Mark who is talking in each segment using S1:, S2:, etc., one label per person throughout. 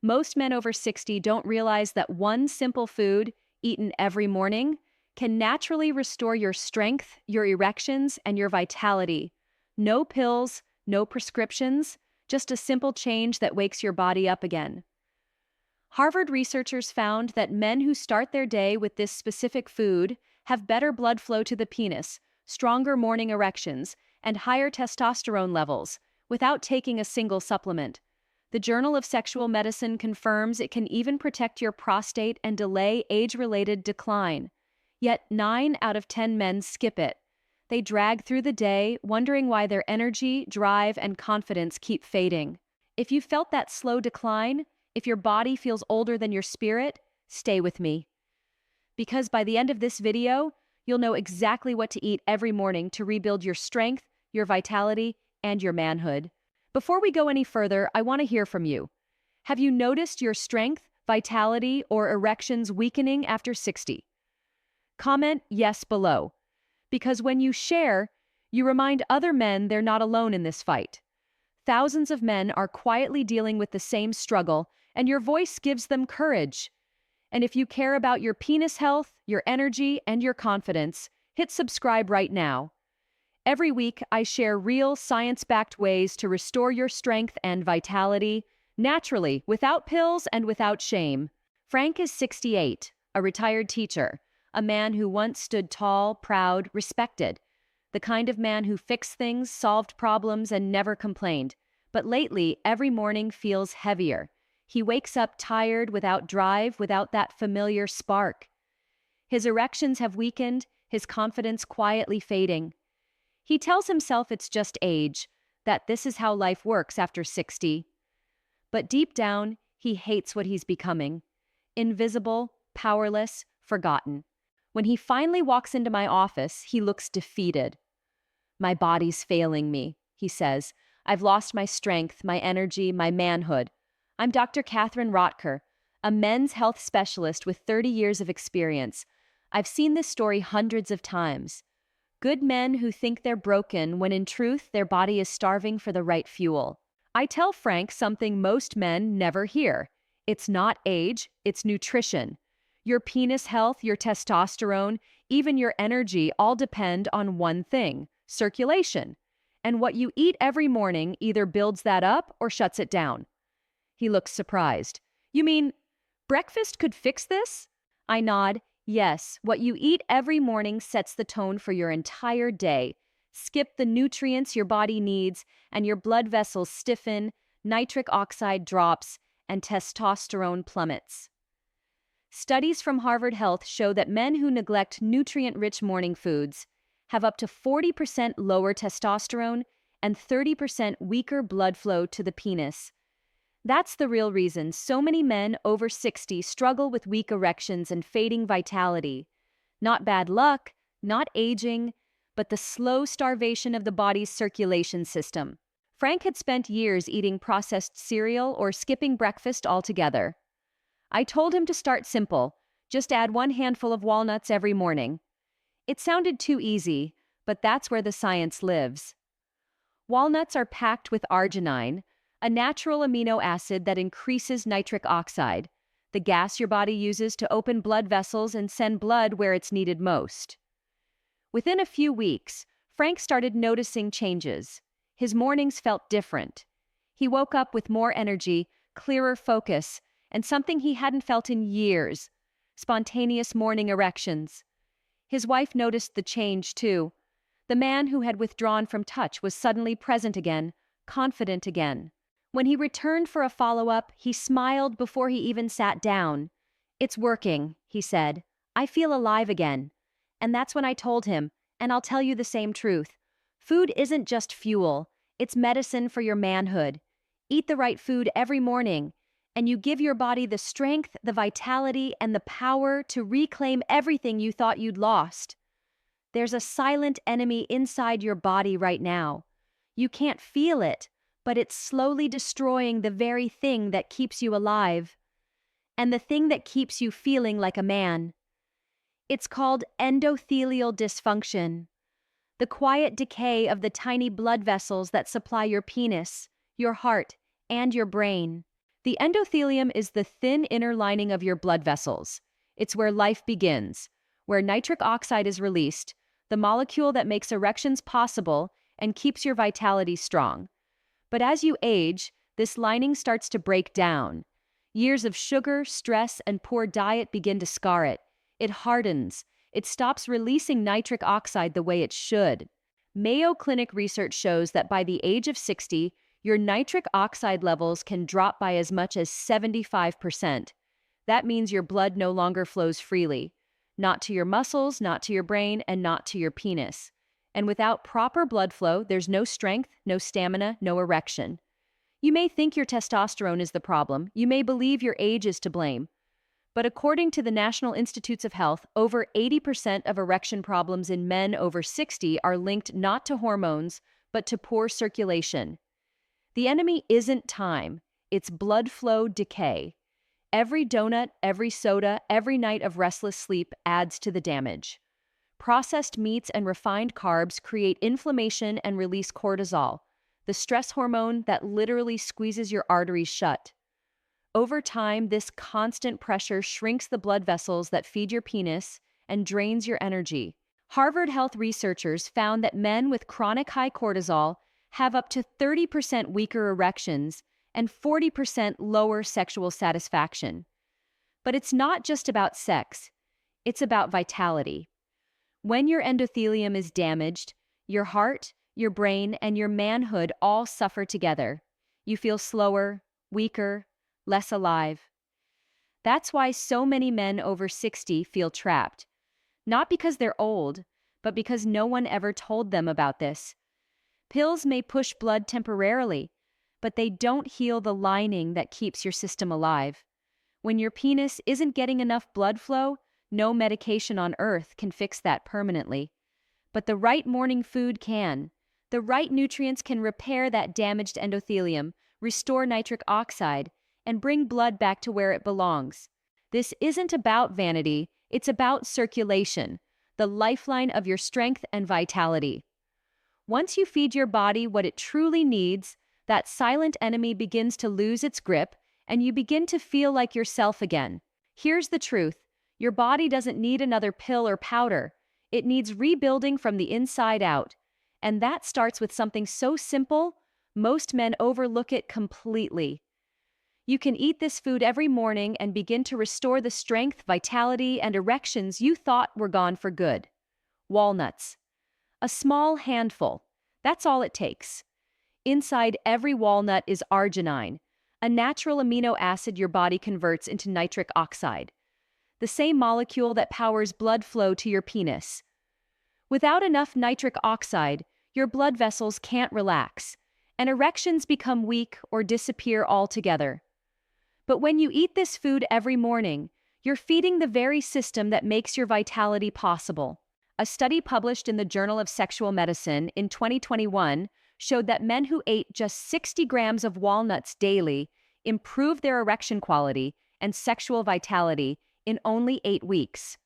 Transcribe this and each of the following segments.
S1: Most men over 60 don't realize that one simple food, eaten every morning, can naturally restore your strength, your erections, and your vitality. No pills, no prescriptions, just a simple change that wakes your body up again. Harvard researchers found that men who start their day with this specific food have better blood flow to the penis, stronger morning erections, and higher testosterone levels without taking a single supplement. The Journal of Sexual Medicine confirms it can even protect your prostate and delay age-related decline. Yet 9 out of 10 men skip it. They drag through the day, wondering why their energy, drive, and confidence keep fading. If you felt that slow decline, if your body feels older than your spirit, stay with me. Because by the end of this video, you'll know exactly what to eat every morning to rebuild your strength, your vitality, and your manhood. Before we go any further, I want to hear from you. Have you noticed your strength, vitality, or erections weakening after 60? Comment yes below. Because when you share, you remind other men they're not alone in this fight. Thousands of men are quietly dealing with the same struggle, and your voice gives them courage. And if you care about your penis health, your energy, and your confidence, hit subscribe right now. Every week, I share real, science-backed ways to restore your strength and vitality, naturally, without pills and without shame. Frank is 68, a retired teacher, a man who once stood tall, proud, respected, the kind of man who fixed things, solved problems, and never complained. But lately, every morning feels heavier. He wakes up tired, without drive, without that familiar spark. His erections have weakened, his confidence quietly fading. He tells himself it's just age, that this is how life works after 60. But deep down, he hates what he's becoming. Invisible, powerless, forgotten. When he finally walks into my office, he looks defeated. "My body's failing me," he says. "I've lost my strength, my energy, my manhood." I'm Dr. Catherine Rotker, a men's health specialist with 30 years of experience. I've seen this story hundreds of times. Good men who think they're broken when in truth their body is starving for the right fuel. I tell Frank something most men never hear. It's not age, it's nutrition. Your penis health, your testosterone, even your energy all depend on one thing: circulation. And what you eat every morning either builds that up or shuts it down. He looks surprised. "You mean breakfast could fix this?" I nod. "Yes, what you eat every morning sets the tone for your entire day. Skip the nutrients your body needs, and your blood vessels stiffen, nitric oxide drops, and testosterone plummets." Studies from Harvard Health show that men who neglect nutrient-rich morning foods have up to 40% lower testosterone and 30% weaker blood flow to the penis. That's the real reason so many men over 60 struggle with weak erections and fading vitality. Not bad luck, not aging, but the slow starvation of the body's circulation system. Frank had spent years eating processed cereal or skipping breakfast altogether. I told him to start simple, just add 1 handful of walnuts every morning. It sounded too easy, but that's where the science lives. Walnuts are packed with arginine, a natural amino acid that increases nitric oxide, the gas your body uses to open blood vessels and send blood where it's needed most. Within a few weeks, Frank started noticing changes. His mornings felt different. He woke up with more energy, clearer focus, and something he hadn't felt in years: spontaneous morning erections. His wife noticed the change too. The man who had withdrawn from touch was suddenly present again, confident again. When he returned for a follow-up, he smiled before he even sat down. "It's working," he said. "I feel alive again." And that's when I told him, and I'll tell you the same truth: food isn't just fuel, it's medicine for your manhood. Eat the right food every morning, and you give your body the strength, the vitality, and the power to reclaim everything you thought you'd lost. There's a silent enemy inside your body right now. You can't feel it, but it's slowly destroying the very thing that keeps you alive, and the thing that keeps you feeling like a man. It's called endothelial dysfunction, the quiet decay of the tiny blood vessels that supply your penis, your heart, and your brain. The endothelium is the thin inner lining of your blood vessels. It's where life begins, where nitric oxide is released, the molecule that makes erections possible and keeps your vitality strong. But as you age, this lining starts to break down. Years of sugar, stress, and poor diet begin to scar it. It hardens. It stops releasing nitric oxide the way it should. Mayo Clinic research shows that by the age of 60, your nitric oxide levels can drop by as much as 75%. That means your blood no longer flows freely. Not to your muscles, not to your brain, and not to your penis. And without proper blood flow, there's no strength, no stamina, no erection. You may think your testosterone is the problem. You may believe your age is to blame. But according to the National Institutes of Health, over 80% of erection problems in men over 60 are linked not to hormones, but to poor circulation. The enemy isn't time, it's blood flow decay. Every donut, every soda, every night of restless sleep adds to the damage. Processed meats and refined carbs create inflammation and release cortisol, the stress hormone that literally squeezes your arteries shut. Over time, this constant pressure shrinks the blood vessels that feed your penis and drains your energy. Harvard Health researchers found that men with chronic high cortisol have up to 30% weaker erections and 40% lower sexual satisfaction. But it's not just about sex, it's about vitality. When your endothelium is damaged, your heart, your brain, and your manhood all suffer together. You feel slower, weaker, less alive. That's why so many men over 60 feel trapped. Not because they're old, but because no one ever told them about this. Pills may push blood temporarily, but they don't heal the lining that keeps your system alive. When your penis isn't getting enough blood flow, no medication on earth can fix that permanently. But the right morning food can. The right nutrients can repair that damaged endothelium, restore nitric oxide, and bring blood back to where it belongs. This isn't about vanity, it's about circulation, the lifeline of your strength and vitality. Once you feed your body what it truly needs, that silent enemy begins to lose its grip, and you begin to feel like yourself again. Here's the truth. Your body doesn't need another pill or powder. It needs rebuilding from the inside out. And that starts with something so simple, most men overlook it completely. You can eat this food every morning and begin to restore the strength, vitality, and erections you thought were gone for good. Walnuts. A small handful. That's all it takes. Inside every walnut is arginine, a natural amino acid your body converts into nitric oxide, the same molecule that powers blood flow to your penis. Without enough nitric oxide, your blood vessels can't relax, and erections become weak or disappear altogether. But when you eat this food every morning, you're feeding the very system that makes your vitality possible. A study published in the Journal of Sexual Medicine in 2021 showed that men who ate just 60 grams of walnuts daily improved their erection quality and sexual vitality in only 8 weeks.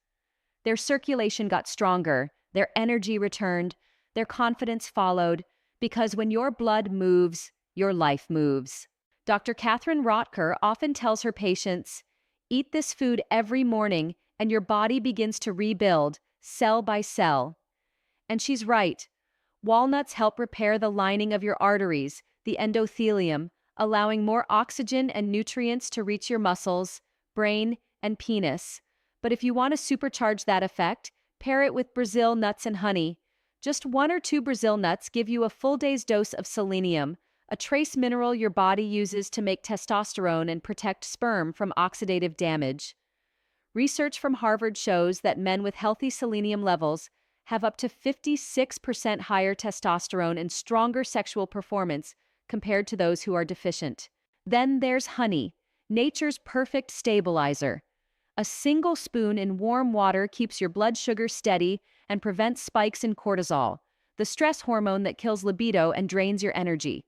S1: Their circulation got stronger, their energy returned, their confidence followed, because when your blood moves, your life moves. Dr. Catherine Rotker often tells her patients, eat this food every morning and your body begins to rebuild, cell by cell. And she's right. Walnuts help repair the lining of your arteries, the endothelium, allowing more oxygen and nutrients to reach your muscles, brain, and penis. But if you want to supercharge that effect, pair it with Brazil nuts and honey. Just 1 or 2 Brazil nuts give you a full day's dose of selenium, a trace mineral your body uses to make testosterone and protect sperm from oxidative damage. Research from Harvard shows that men with healthy selenium levels have up to 56% higher testosterone and stronger sexual performance compared to those who are deficient. Then there's honey, nature's perfect stabilizer. A single spoon in warm water keeps your blood sugar steady and prevents spikes in cortisol, the stress hormone that kills libido and drains your energy.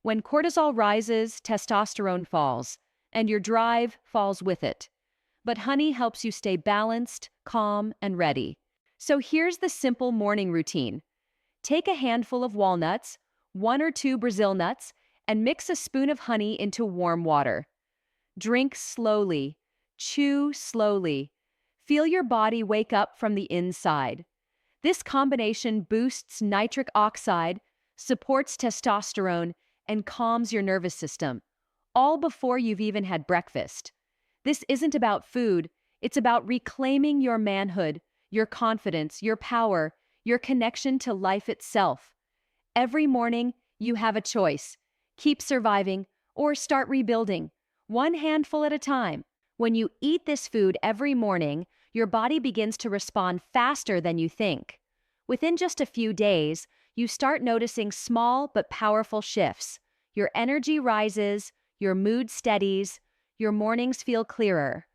S1: When cortisol rises, testosterone falls, and your drive falls with it. But honey helps you stay balanced, calm, and ready. So here's the simple morning routine. Take a handful of walnuts, 1 or 2 Brazil nuts, and mix a spoon of honey into warm water. Drink slowly. Chew slowly. Feel your body wake up from the inside. This combination boosts nitric oxide, supports testosterone, and calms your nervous system, all before you've even had breakfast. This isn't about food, it's about reclaiming your manhood, your confidence, your power, your connection to life itself. Every morning, you have a choice. Keep surviving or start rebuilding, one handful at a time. When you eat this food every morning, your body begins to respond faster than you think. Within just a few days, you start noticing small but powerful shifts. Your energy rises, your mood steadies, your mornings feel clearer.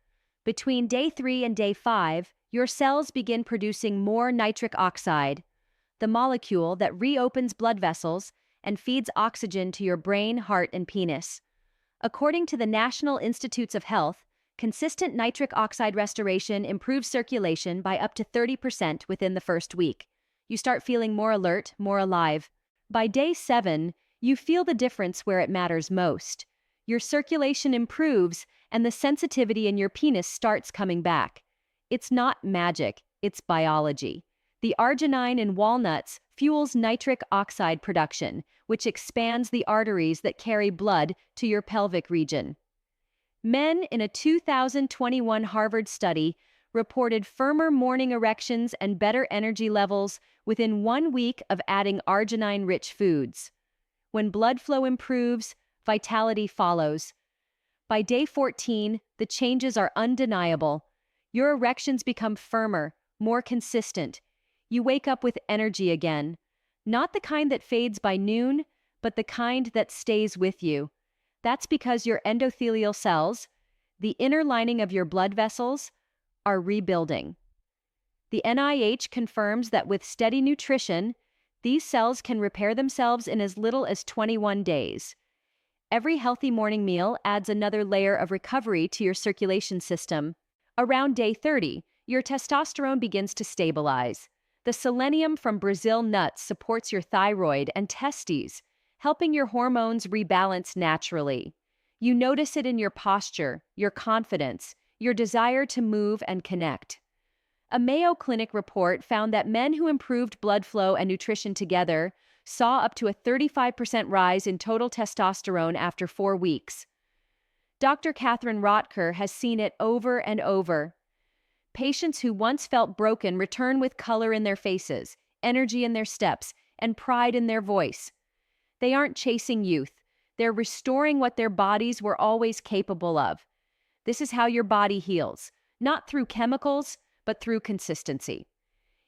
S1: Between day 3 and day 5, your cells begin producing more nitric oxide, the molecule that reopens blood vessels and feeds oxygen to your brain, heart, and penis. According to the National Institutes of Health, consistent nitric oxide restoration improves circulation by up to 30% within the first week. You start feeling more alert, more alive. By day 7, you feel the difference where it matters most. Your circulation improves, and the sensitivity in your penis starts coming back. It's not magic, it's biology. The arginine in walnuts fuels nitric oxide production, which expands the arteries that carry blood to your pelvic region. Men in a 2021 Harvard study reported firmer morning erections and better energy levels within 1 week of adding arginine-rich foods. When blood flow improves, vitality follows. By day 14, the changes are undeniable. Your erections become firmer, more consistent. You wake up with energy again. Not the kind that fades by noon, but the kind that stays with you. That's because your endothelial cells, the inner lining of your blood vessels, are rebuilding. The NIH confirms that with steady nutrition, these cells can repair themselves in as little as 21 days. Every healthy morning meal adds another layer of recovery to your circulation system. Around day 30, your testosterone begins to stabilize. The selenium from Brazil nuts supports your thyroid and testes, helping your hormones rebalance naturally. You notice it in your posture, your confidence, your desire to move and connect. A Mayo Clinic report found that men who improved blood flow and nutrition together saw up to a 35% rise in total testosterone after 4 weeks. Dr. Catherine Rotker has seen it over and over. Patients who once felt broken return with color in their faces, energy in their steps, and pride in their voice. They aren't chasing youth. They're restoring what their bodies were always capable of. This is how your body heals, not through chemicals, but through consistency.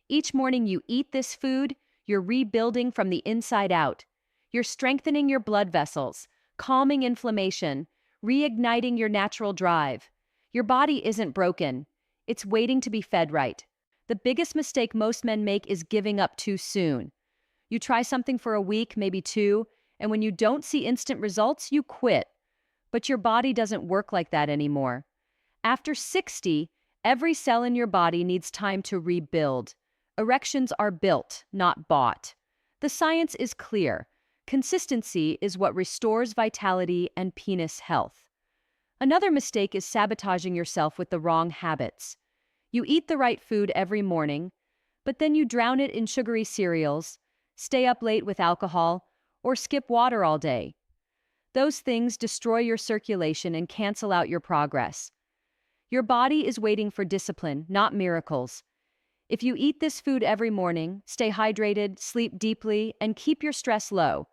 S1: Each morning you eat this food, you're rebuilding from the inside out. You're strengthening your blood vessels, calming inflammation, reigniting your natural drive. Your body isn't broken. It's waiting to be fed right. The biggest mistake most men make is giving up too soon. You try something for a week, maybe 2, and when you don't see instant results, you quit. But your body doesn't work like that anymore. After 60, every cell in your body needs time to rebuild. Erections are built, not bought. The science is clear. Consistency is what restores vitality and penis health. Another mistake is sabotaging yourself with the wrong habits. You eat the right food every morning, but then you drown it in sugary cereals, stay up late with alcohol, or skip water all day. Those things destroy your circulation and cancel out your progress. Your body is waiting for discipline, not miracles. If you eat this food every morning, stay hydrated, sleep deeply, and keep your stress low,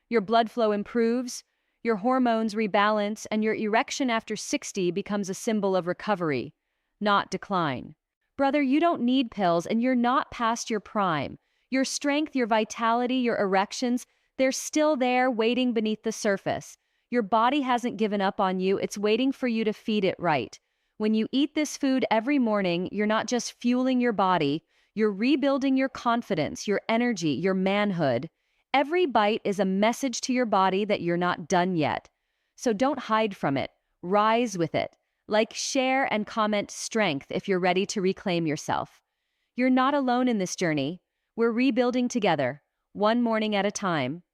S1: your blood flow improves, your hormones rebalance, and your erection after 60 becomes a symbol of recovery, not decline. Brother, you don't need pills, and you're not past your prime. Your strength, your vitality, your erections, they're still there waiting beneath the surface. Your body hasn't given up on you, it's waiting for you to feed it right. When you eat this food every morning, you're not just fueling your body, you're rebuilding your confidence, your energy, your manhood. Every bite is a message to your body that you're not done yet. So don't hide from it. Rise with it. Like, share, and comment strength if you're ready to reclaim yourself. You're not alone in this journey. We're rebuilding together, one morning at a time.